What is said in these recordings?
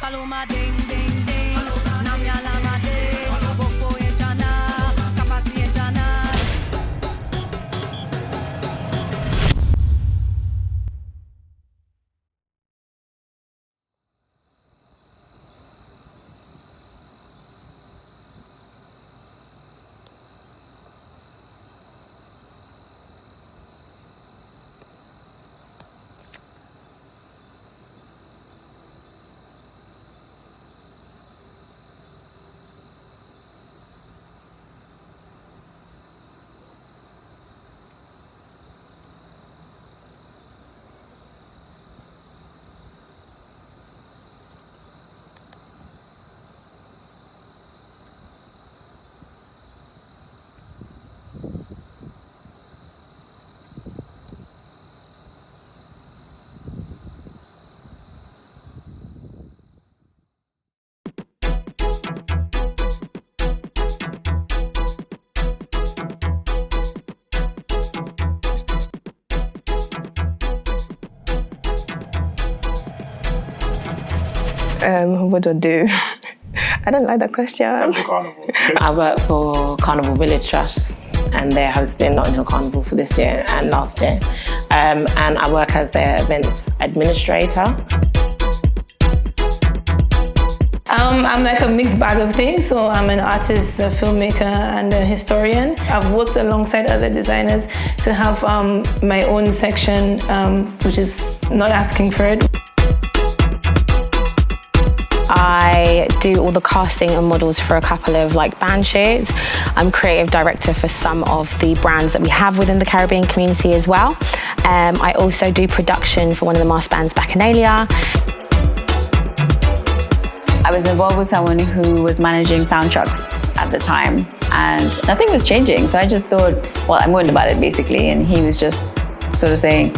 Follow my ding ding ding. Nam ya la ma ding. Boko e jana. Kapasi e jana. What do I do? I don't like that question. Central Carnival. I work for Carnival Village Trust and they're hosting Notting Hill Carnival for this year and last year. And I work as their events administrator. I'm like a mixed bag of things. So I'm an artist, a filmmaker, and a historian. I've worked alongside other designers to have my own section, which is not asking for it. I do all the casting and models for a couple of band shoots. I'm creative director for some of the brands that we have within the Caribbean community as well. I also do production for one of the mass bands, Bacchanalia. I was involved with someone who was managing sound trucks at the time and nothing was changing. So I just thought, well, I'm worried about it basically. And he was just sort of saying,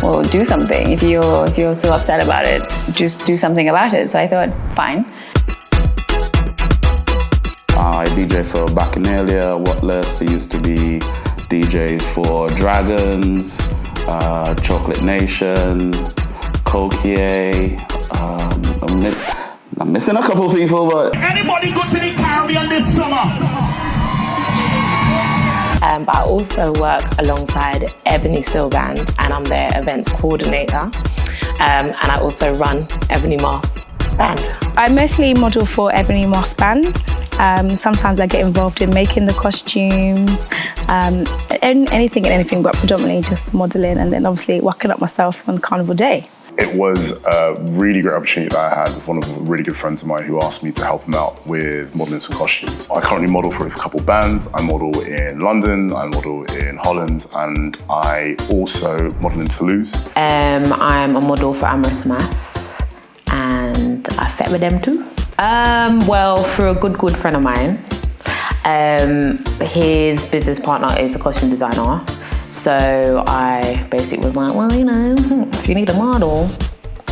well, do something. If you're so upset about it, just do something about it. So I thought, fine. I DJ for Bacchanalia, Whatless. I used to be DJ for Dragons, Chocolate Nation, Coquier. I'm missing a couple of people, but... Anybody go to the Caribbean this summer? But I also work alongside Ebony Still Band and I'm their events coordinator. And I also run Ebony Mass Band. I mostly model for Ebony Mass Band. Sometimes I get involved in making the costumes, anything and anything, but predominantly just modelling and then obviously working up myself on Carnival Day. It was a really great opportunity that I had with one of the really good friends of mine who asked me to help him out with modelling some costumes. I currently model for a couple bands. I model in London, I model in Holland, and I also model in Toulouse. I'm a model for Amherst Mass, and I fet with them too. Well, through a good friend of mine. His business partner is a costume designer. So I basically was like, well, if you need a model,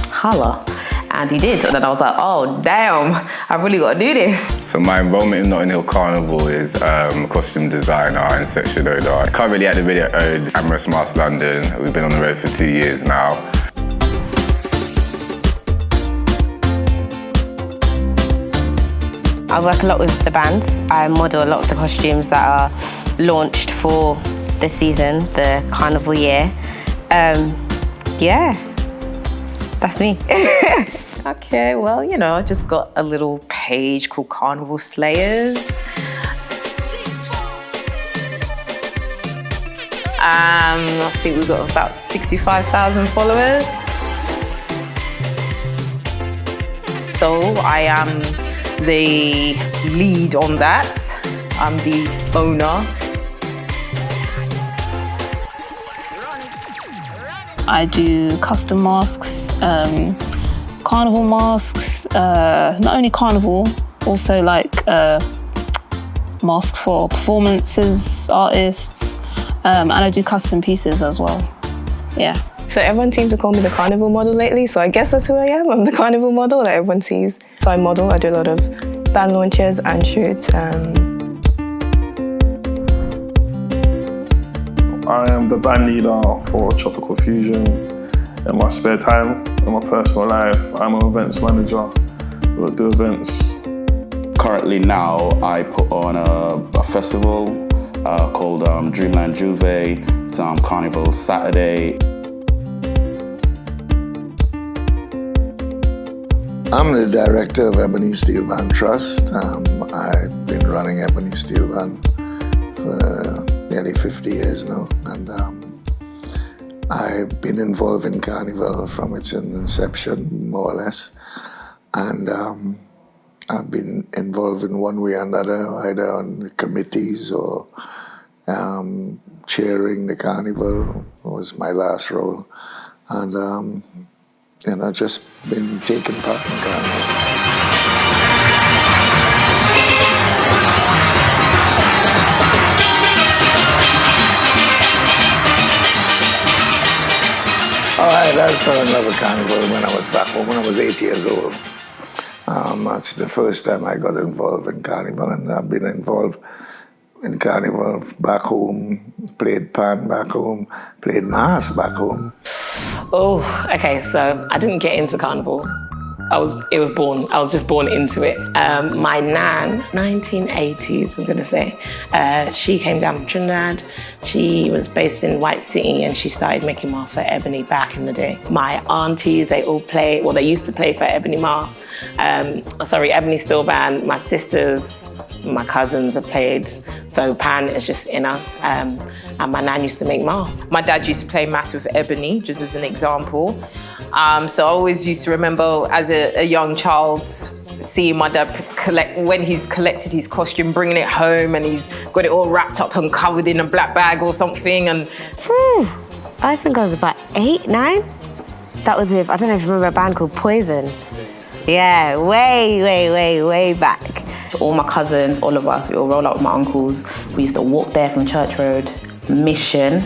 holla. And he did. And then I was like, oh, damn, I've really got to do this. So my involvement in Notting Hill Carnival is costume designer and section owner. Currently at the video owed Amherst Mass London. We've been on the road for 2 years now. I work a lot with the bands. I model a lot of the costumes that are launched for the season, the carnival year. Yeah, that's me. Okay, well, I just got a little page called Carnival Slayers. I think we've got about 65,000 followers. So I am the lead on that. I'm the owner. I do custom masks, carnival masks, not only carnival, also masks for performances, artists, and I do custom pieces as well, yeah. So everyone seems to call me the carnival model lately, so I guess that's who I am. I'm the carnival model that everyone sees. So I model, I do a lot of band launches and shoots. I am the band leader for Tropical Fusion. In my spare time, in my personal life, I'm an events manager. We'll do events. Currently now, I put on a festival called Dreamland Juve. It's Carnival Saturday. I'm the director of Ebony Steel Band Trust. I've been running Ebony Steel Band for nearly 50 years now, and I've been involved in Carnival from its inception, more or less, and I've been involved in one way or another, either on committees or chairing the Carnival was my last role, and just been taking part in Carnival. I fell in love with Carnival when I was back home, when I was 8 years old. That's the first time I got involved in Carnival, and I've been involved in Carnival back home, played pan back home, played mass back home. Oh, okay, so I didn't get into Carnival. I was just born into it. My nan, 1980s, I'm gonna say, she came down from Trinidad. She was based in White City and she started making masks for Ebony back in the day. My aunties, they used to play for Ebony Masks. Ebony Steel Band. My sisters, my cousins have played. So pan is just in us. And my nan used to make masks. My dad used to play mass with Ebony, just as an example. So I always used to remember as a young child seeing my dad when he's collected his costume, bringing it home, and he's got it all wrapped up and covered in a black bag or something. And I think I was about 8, 9. That was with, I don't know if you remember a band called Poison. Yeah, way back. All my cousins, all of us, we all roll out with my uncles. We used to walk there from Church Road, Mission,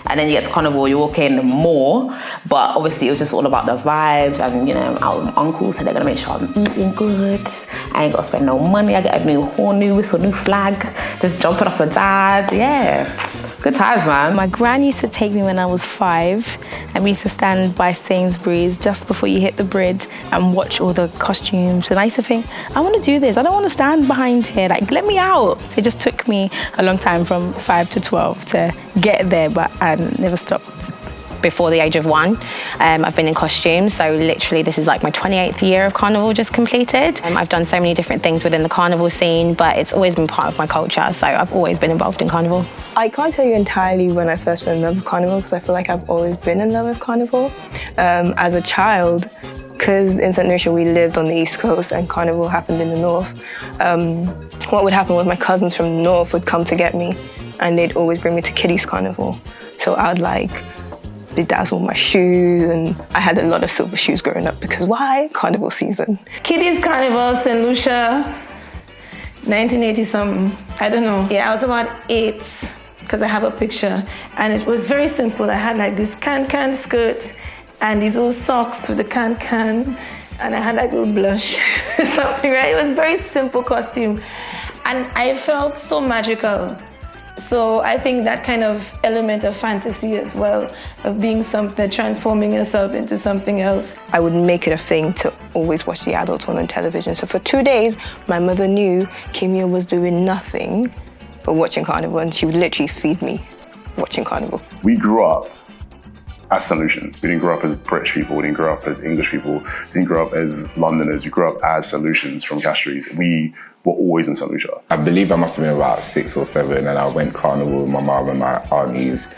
and then you get to Carnival, you walk in more, but obviously it was just all about the vibes, and out with my uncles, so they're gonna make sure I'm eating good. I ain't gotta spend no money. I get a new horn, new whistle, new flag, just jumping off a dad. Yeah, good times, man. My gran used to take me when I was 5, and we used to stand by Sainsbury's just before you hit the bridge and watch all the costumes. And I used to think, I want to do this. I don't want to stand behind here. Like, let me out. It just took me a long time from 5 to 12 to get there, but I never stopped. Before the age of 1, I've been in costumes, so literally this is like my 28th year of Carnival just completed. I've done so many different things within the Carnival scene, but it's always been part of my culture, so I've always been involved in Carnival. I can't tell you entirely when I first fell in love with Carnival, because I feel like I've always been in love with Carnival. As a child, because in St. Lucia we lived on the East Coast and Carnival happened in the North, what would happen was my cousins from the North would come to get me, and they'd always bring me to Kiddies Carnival. So I'd bedazzle my shoes, and I had a lot of silver shoes growing up because why? Carnival season. Kiddies Carnival, St. Lucia, 1980 something. I don't know. Yeah, I was about 8 because I have a picture, and it was very simple. I had this can skirt and these little socks with the can, and I had little blush something, right? It was a very simple costume, and I felt so magical. So I think that kind of element of fantasy as well, of being something, transforming yourself into something else. I would make it a thing to always watch the adult one on television. So for 2 days, my mother knew Kimia was doing nothing but watching Carnival, and she would literally feed me watching Carnival. We grew up as St. Lucians. We didn't grow up as British people, we didn't grow up as English people, we didn't grow up as Londoners, we grew up as St. Lucians from Castries. We were always in St. Lucia. I believe I must have been about 6 or 7, and I went Carnival with my mum and my aunties,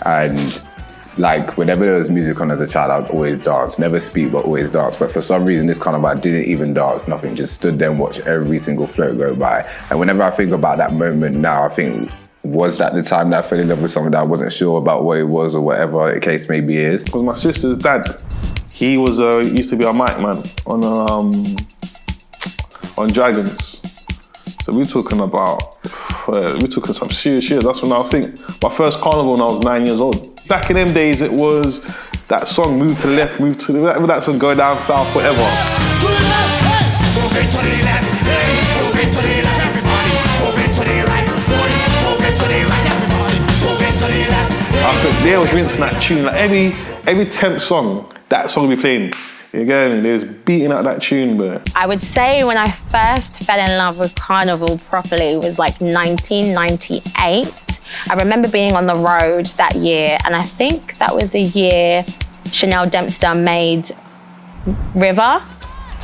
and whenever there was music on as a child, I would always dance. Never speak, but always dance. But for some reason, this Carnival, I didn't even dance, nothing. Just stood there and watched every single float go by. And whenever I think about that moment now, I think, was that the time that I fell in love with something that I wasn't sure about what it was or whatever the case maybe is? Because my sister's dad, he was used to be a mic man on Dragons. So we're talking some serious shit. That's when I think my first Carnival when I was 9 years old. Back in them days, it was that song, Move to the Left, Move to the Left, that song, Go Down South, whatever. I think they was rinsing that tune. Every 10th song, that song would be playing. You get me? They was beating out that tune, bro. I would say when I first fell in love with Carnival properly was like 1998. I remember being on the road that year, and I think that was the year Chanel Dempster made River.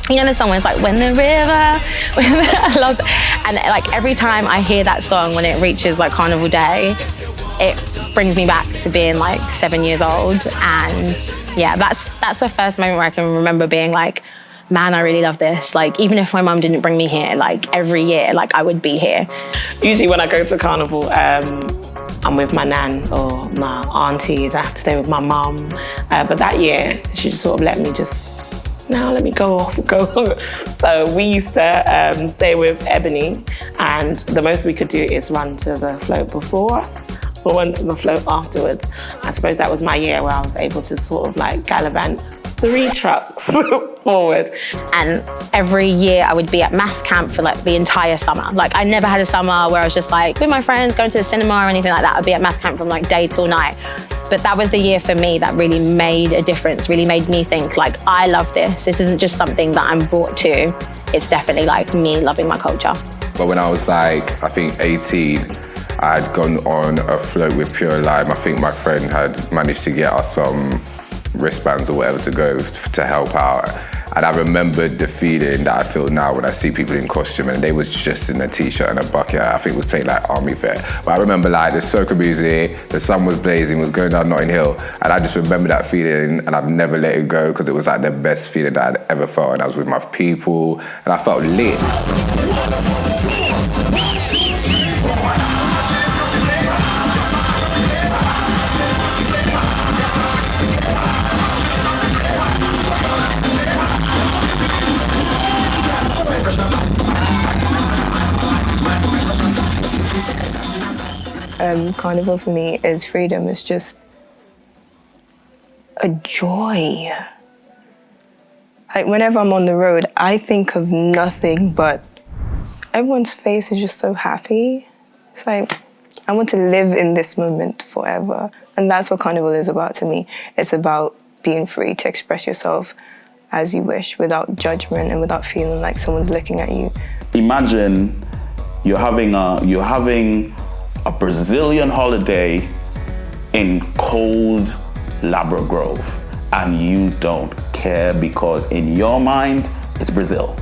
You know the song where it's like, when the river, I love that. And like every time I hear that song when it reaches like Carnival Day, it brings me back to being like 7 years old. And yeah, that's the first moment where I can remember being like, man, I really love this. Like, even if my mum didn't bring me here, like every year, like I would be here. Usually when I go to Carnival, I'm with my nan or my aunties. I have to stay with my mum. But that year, she just sort of let me let me go. So we used to stay with Ebony, and the most we could do is run to the float before us or run to the float afterwards. I suppose that was my year where I was able to sort of like gallivant 3 trucks forward. And every year I would be at mass camp for like the entire summer. Like I never had a summer where I was just like with my friends going to the cinema or anything like that. I'd be at mass camp from like day till night. But that was the year for me that really made a difference, really made me think like, I love this. This isn't just something that I'm brought to. It's definitely like me loving my culture. But when I was like, I think 18, I had gone on a float with Pure Lime. I think my friend had managed to get us some wristbands or whatever to go to help out. And I remembered the feeling that I feel now when I see people in costume, and they was just in a t-shirt and a bucket. I think it was playing like Army Fair. But I remember like the soca music, the sun was blazing, was going down Notting Hill. And I just remember that feeling, and I've never let it go because it was like the best feeling that I'd ever felt. And I was with my people and I felt lit. Carnival for me is freedom. It's just a joy. Like whenever I'm on the road, I think of nothing but everyone's face is just so happy. It's like, I want to live in this moment forever. And that's what Carnival is about to me. It's about being free to express yourself as you wish without judgment and without feeling like someone's looking at you. Imagine you're having a Brazilian holiday in cold Labrador Grove, and you don't care because in your mind, it's Brazil.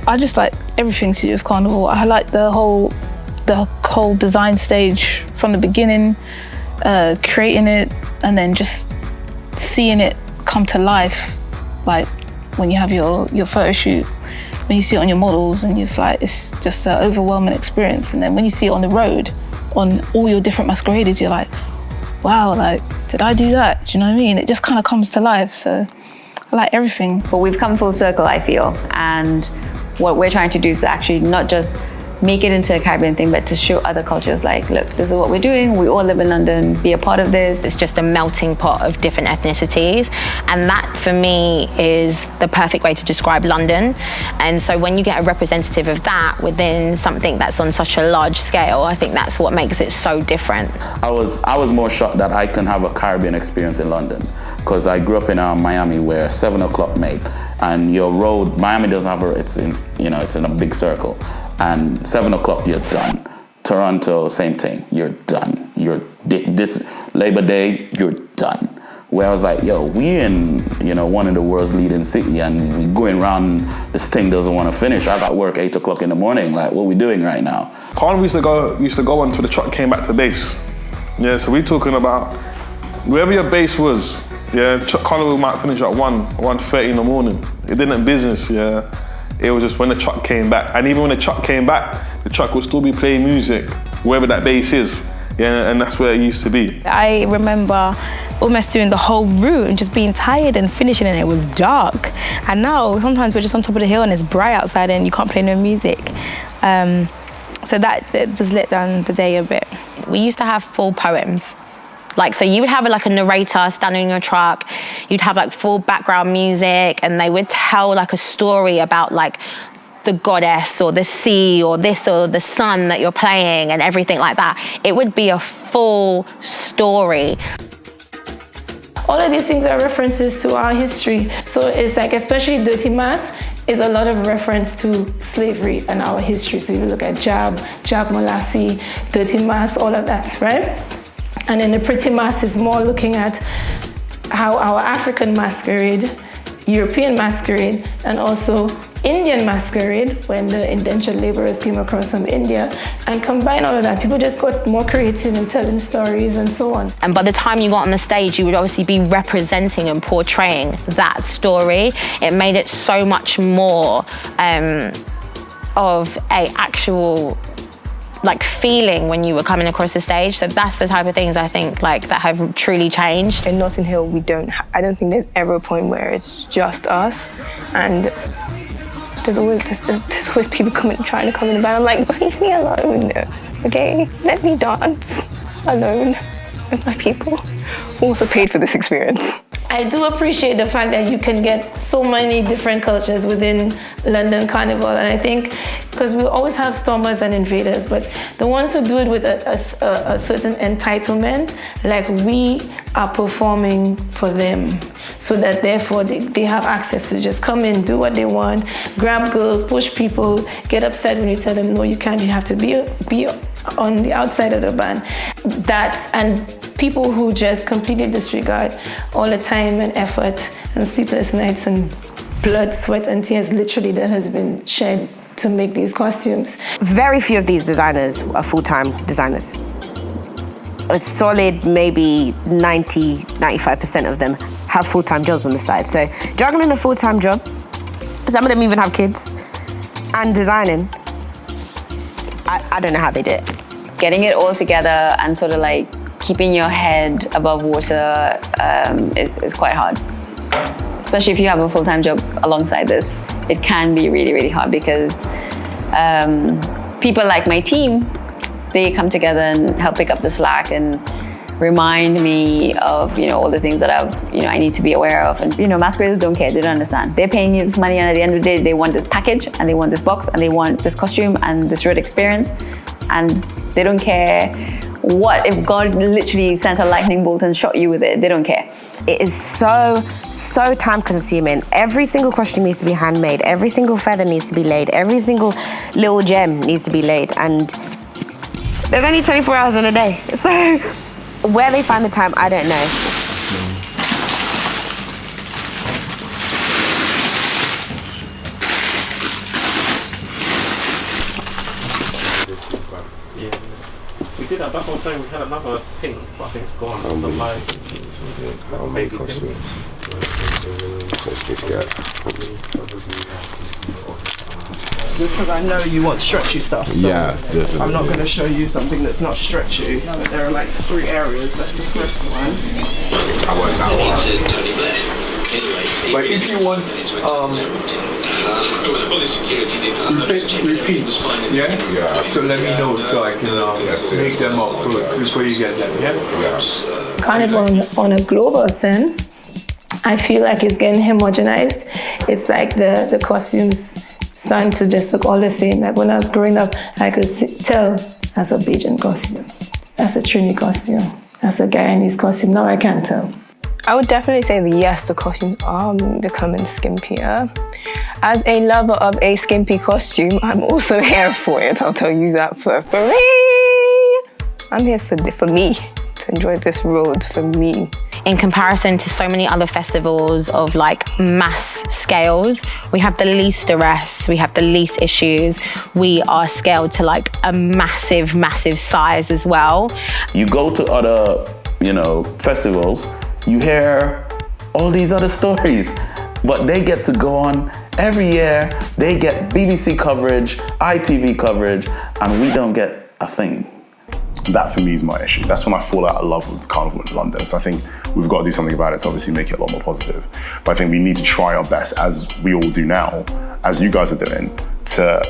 I just like everything to do with Carnival. I like the whole design stage from the beginning, creating it, and then just seeing it come to life. Like when you have your photo shoot, when you see it on your models, and it's just an overwhelming experience. And then when you see it on the road, on all your different masquerades, you're like, wow, like, did I do that? Do you know what I mean? It just kind of comes to life, so I like everything. But we've come full circle, I feel, and what we're trying to do is actually not just make it into a Caribbean thing, but to show other cultures like, look, this is what we're doing. We all live in London, be a part of this. It's just a melting pot of different ethnicities. And that for me is the perfect way to describe London. And so when you get a representative of that within something that's on such a large scale, I think that's what makes it so different. I was more shocked that I can have a Caribbean experience in London, because I grew up in Miami where 7 o'clock made, and your road, Miami doesn't have it's in a big circle. And 7 o'clock, you're done. Toronto, same thing, you're done. This Labor Day, you're done. Where I was like, yo, we in one of the world's leading city, and we going around, this thing doesn't want to finish. I got work 8 o'clock in the morning. Like, what are we doing right now? Carnival used to go until the truck came back to base. Yeah, so we're talking about wherever your base was. Yeah, Carnival might finish at 1:30 in the morning. It didn't business. Yeah. It was just when the truck came back. And even when the truck came back, the truck will still be playing music, wherever that base is. Yeah, and that's where it used to be. I remember almost doing the whole route and just being tired and finishing, and it was dark. And now, sometimes we're just on top of the hill and it's bright outside and you can't play no music. So that just let down the day a bit. We used to have full poems. Like, so you would have like a narrator standing in your truck, you'd have like full background music, and they would tell like a story about like the goddess or the sea or this or the sun that you're playing and everything like that. It would be a full story. All of these things are references to our history. So it's like, especially Dirty Mass is a lot of reference to slavery and our history. So you look at Jab Molassie, Dirty Mass, all of that, right? And then the Pretty Mass is more looking at how our African masquerade, European masquerade, and also Indian masquerade, when the indentured laborers came across from India, and combine all of that. People just got more creative in telling stories and so on. And by the time you got on the stage, you would obviously be representing and portraying that story. It made it so much more of a actual feeling when you were coming across the stage. So that's the type of things I think that have truly changed. In Notting Hill, I don't think there's ever a point where it's just us, and there's always people trying to come in the band. I'm like, leave me alone, okay? Let me dance alone with my people. Also paid for this experience. I do appreciate the fact that you can get so many different cultures within London Carnival, and I think because we always have stormers and invaders, but the ones who do it with a certain entitlement, like we are performing for them, so that therefore they have access to just come in, do what they want, grab girls, push people, get upset when you tell them no, you can't, you have to be on the outside of the band. And people who just completely disregard all the time and effort and sleepless nights and blood, sweat and tears literally that has been shed to make these costumes. Very few of these designers are full-time designers. A solid maybe 95% of them have full-time jobs on the side. So juggling a full-time job, some of them even have kids, and designing, I don't know how they do it. Getting it all together and sort of keeping your head above water is quite hard. Especially if you have a full-time job alongside this. It can be really, really hard because people like my team, they come together and help pick up the slack and remind me of all the things that I need to be aware of. And masqueraders don't care, they don't understand. They're paying you this money, and at the end of the day, they want this package and they want this box and they want this costume and this road experience, and they don't care what if God literally sent a lightning bolt and shot you with it. They don't care. It is so time consuming. Every single costume needs to be handmade. Every single feather needs to be laid. Every single little gem needs to be laid. And there's only 24 hours in a day. So where they find the time, I don't know. That's what I'm saying. We had another pink, but I think it's gone. It's a baby costume. Let's just get. Just because I know you want stretchy stuff, so yeah, definitely. I'm not going to show you something that's not stretchy. But there are 3 areas. That's the first one. I want that one. But if you want, repeat, yeah? So let me know so I can make them up first before you get them, yeah? Carnival on a global sense, I feel like it's getting homogenized. It's like the costumes starting to just look all the same. Like when I was growing up, I could tell that's a Bajan costume, that's a Trini costume, that's a Guyanese costume. Now I can't tell. I would definitely say that yes, the costumes are becoming skimpier. As a lover of a skimpy costume, I'm also here for it. I'll tell you that for free. I'm here for me, to enjoy this road for me. In comparison to so many other festivals of mass scales, we have the least arrests, we have the least issues. We are scaled to a massive, massive size as well. You go to other, festivals, you hear all these other stories, but they get to go on every year. They get BBC coverage, ITV coverage, and we don't get a thing. That for me is my issue. That's when I fall out of love with Carnival in London. So I think we've got to do something about it to obviously make it a lot more positive. But I think we need to try our best, as we all do now, as you guys are doing, to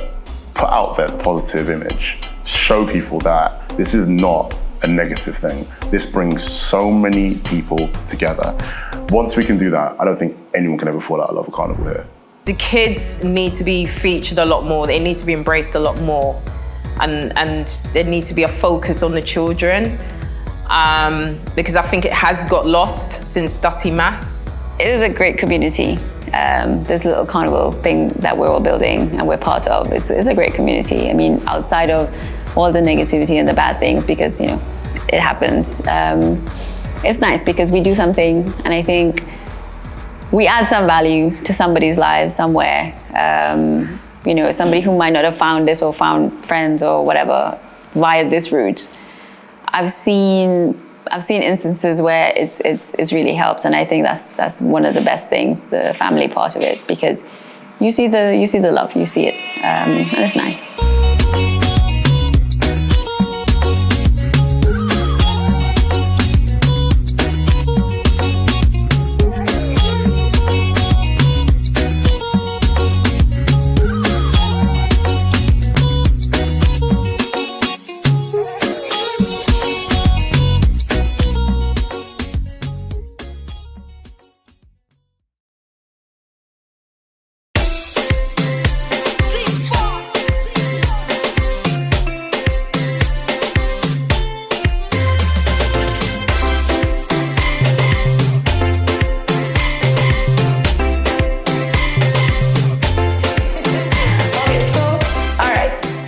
put out that positive image, show people that this is not a negative thing. This brings so many people together. Once we can do that, I don't think anyone can ever fall out of love with Carnival here. The kids need to be featured a lot more. They need to be embraced a lot more. And there needs to be a focus on the children. because I think it has got lost since Dirty Mass. It is a great community. This little carnival thing that we're all building and we're part of is a great community. I mean, outside of all the negativity and the bad things, because, you know, it happens. It's nice because we do something, and I think we add some value to somebody's life somewhere. You know, somebody who might not have found this or found friends or whatever via this route. I've seen instances where it's really helped, and I think that's one of the best things, the family part of it, because you see the love, you see it, and it's nice.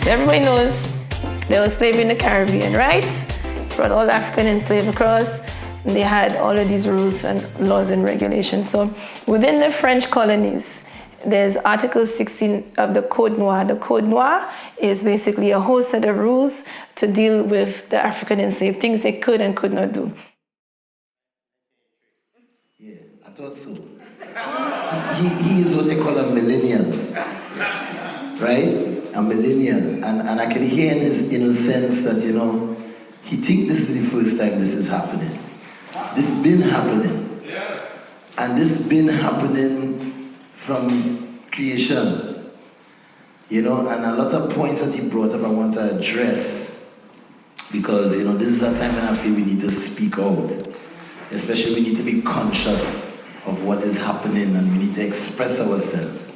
Everybody knows there was slavery in the Caribbean, right? Brought all African enslaved across, and they had all of these rules and laws and regulations. So within the French colonies, there's Article 16 of the Code Noir. The Code Noir is basically a whole set of rules to deal with the African enslaved, things they could and could not do. Yeah, I thought so. He is what they call a millennial, right? A millennial, and I can hear in his innocence that, you know, he thinks this is the first time this is happening. This has been happening. And this has been happening from creation. You know, and a lot of points that he brought up I want to address, because, you know, this is a time when I feel we need to speak out. Especially we need to be conscious of what is happening, and we need to express ourselves.